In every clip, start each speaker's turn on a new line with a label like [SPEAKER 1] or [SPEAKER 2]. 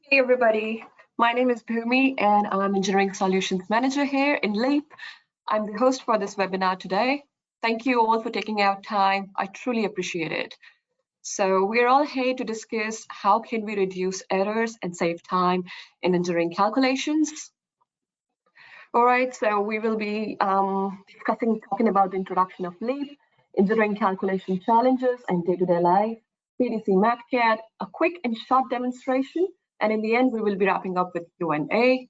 [SPEAKER 1] Hey everybody, my name is Bhumi and I'm Engineering Solutions Manager here in LEAP. I'm the host for this webinar today. Thank you all for taking out time. I truly appreciate it. So we're all here to discuss how can we reduce errors and save time in engineering calculations. All right, so we will be talking about the introduction of LEAP, engineering calculation challenges and day-to-day life, PDC MATCAD, a quick and short demonstration, and in the end, we will be wrapping up with Q&A.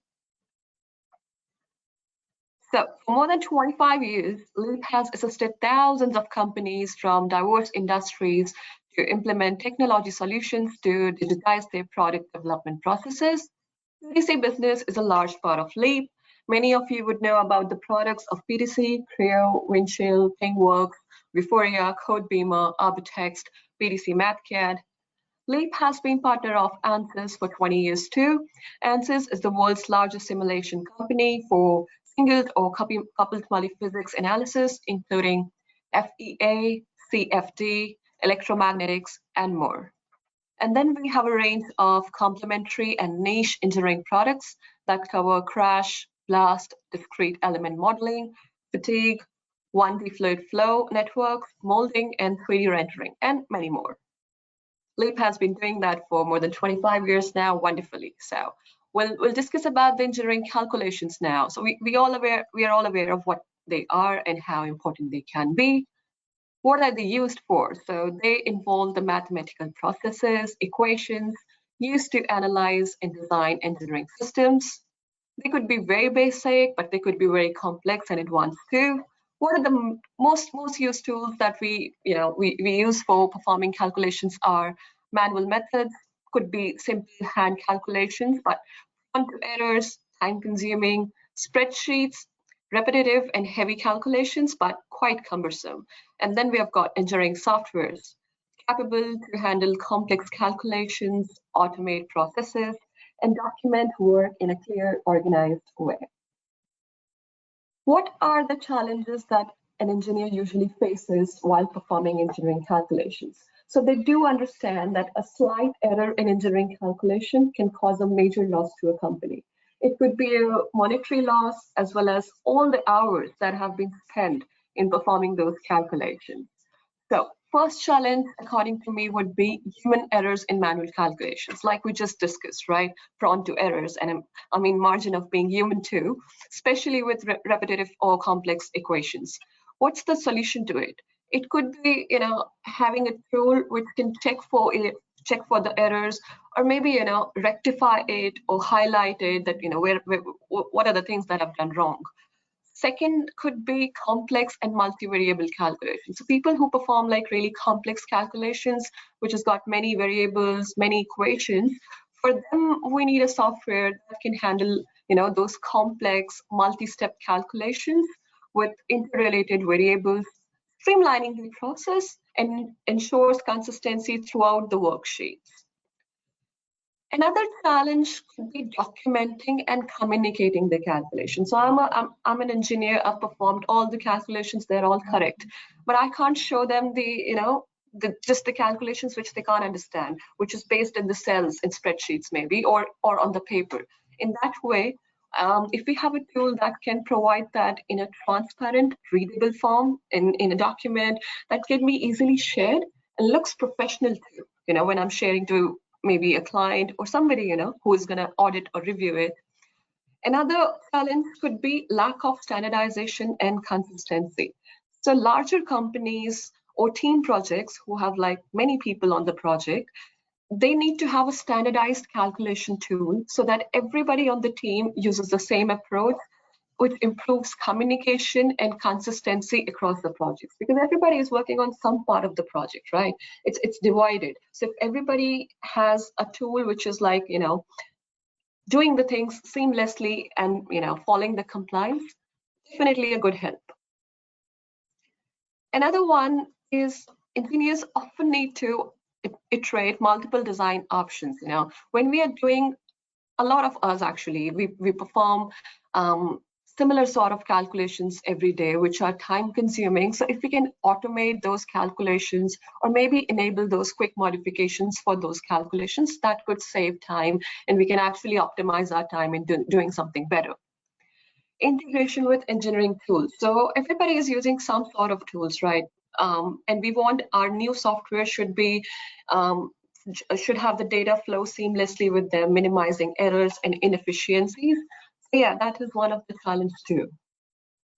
[SPEAKER 1] So for more than 25 years, LEAP has assisted thousands of companies from diverse industries to implement technology solutions to digitize their product development processes. PDC business is a large part of LEAP. Many of you would know about the products of PDC, Creo, Windchill, ThingWorx, Vuforia, Codebeamer, Arbortext, PDC MATCAD. LEAP has been partner of ANSYS for 20 years too. ANSYS is the world's largest simulation company for singled or coupled multiphysics analysis, including FEA, CFD, electromagnetics, and more. And then we have a range of complementary and niche engineering products that cover crash, blast, discrete element modeling, fatigue, 1D fluid flow networks, molding, and 3D rendering, and many more. LEAP has been doing that for more than 25 years now, wonderfully. So we'll discuss about the engineering calculations now. So we are all aware of what they are and how important they can be. What are they used for? So they involve the mathematical processes, equations used to analyze and design engineering systems. They could be very basic, but they could be very complex and advanced too. What are the most used tools that we use for performing calculations are manual methods, could be simple hand calculations, but prone to errors, time consuming, spreadsheets, repetitive and heavy calculations, but quite cumbersome. And then we have got engineering softwares capable to handle complex calculations, automate processes, and document work in a clear, organized way. What are the challenges that an engineer usually faces while performing engineering calculations? So they do understand that a slight error in engineering calculation can cause a major loss to a company. It could be a monetary loss as well as all the hours that have been spent in performing those calculations. So first challenge, according to me, would be human errors in manual calculations, like we just discussed, right? Prone to errors, and I mean margin of being human too, especially with repetitive or complex equations. What's the solution to it? It could be, having a tool which can check for the errors, or maybe, rectify it or highlight it that, what are the things that I've done wrong. Second could be complex and multivariable calculations. So people who perform like really complex calculations, which has got many variables, many equations, for them, we need a software that can handle, those complex multi-step calculations with interrelated variables, streamlining the process and ensures consistency throughout the worksheets. Another challenge could be documenting and communicating the calculation. So I'm an engineer. I've performed all the calculations; they're all correct, but I can't show them just the calculations which they can't understand, which is based in the cells in spreadsheets maybe or on the paper. In that way, if we have a tool that can provide that in a transparent, readable form in a document that can be easily shared and looks professional too. When I'm sharing to maybe a client or somebody, who is going to audit or review it. Another challenge could be lack of standardization and consistency. So larger companies or team projects who have like many people on the project, they need to have a standardized calculation tool so that everybody on the team uses the same approach, which improves communication and consistency across the projects, because everybody is working on some part of the project, right? It's divided. So if everybody has a tool which is like, doing the things seamlessly and, following the compliance, definitely a good help. Another one is engineers often need to iterate multiple design options. When we are doing, a lot of us actually, we perform similar sort of calculations every day, which are time consuming. So if we can automate those calculations or maybe enable those quick modifications for those calculations, that could save time and we can actually optimize our time in doing something better. Integration with engineering tools. So everybody is using some sort of tools, right? And we want our new software should have the data flow seamlessly with them, minimizing errors and inefficiencies. So yeah, that is one of the challenges too.